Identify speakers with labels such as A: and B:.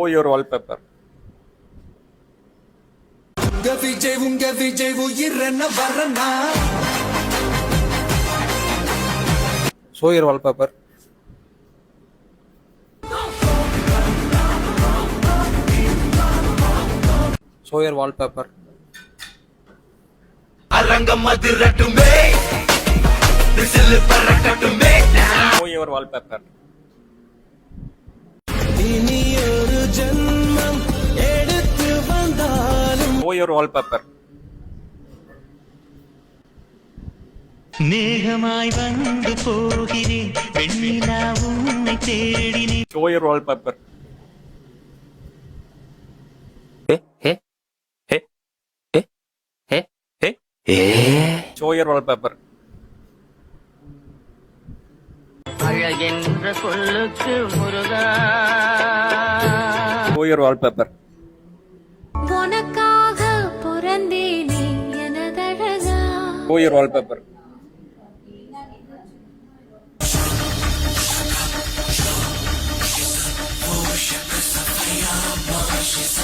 A: Show your wallpaper. Show your wallpaper. Show your wallpaper. Show your wallpaper. Show your wallpaper. Show your wallpaper. Show your wallpaper.
B: அழகென்ற சொல்லுக்கு முருகா.
A: Show your wallpaper.
C: உனக்காக பிறந்தேனே எனதழகா.
A: Show your wallpaper.
C: She's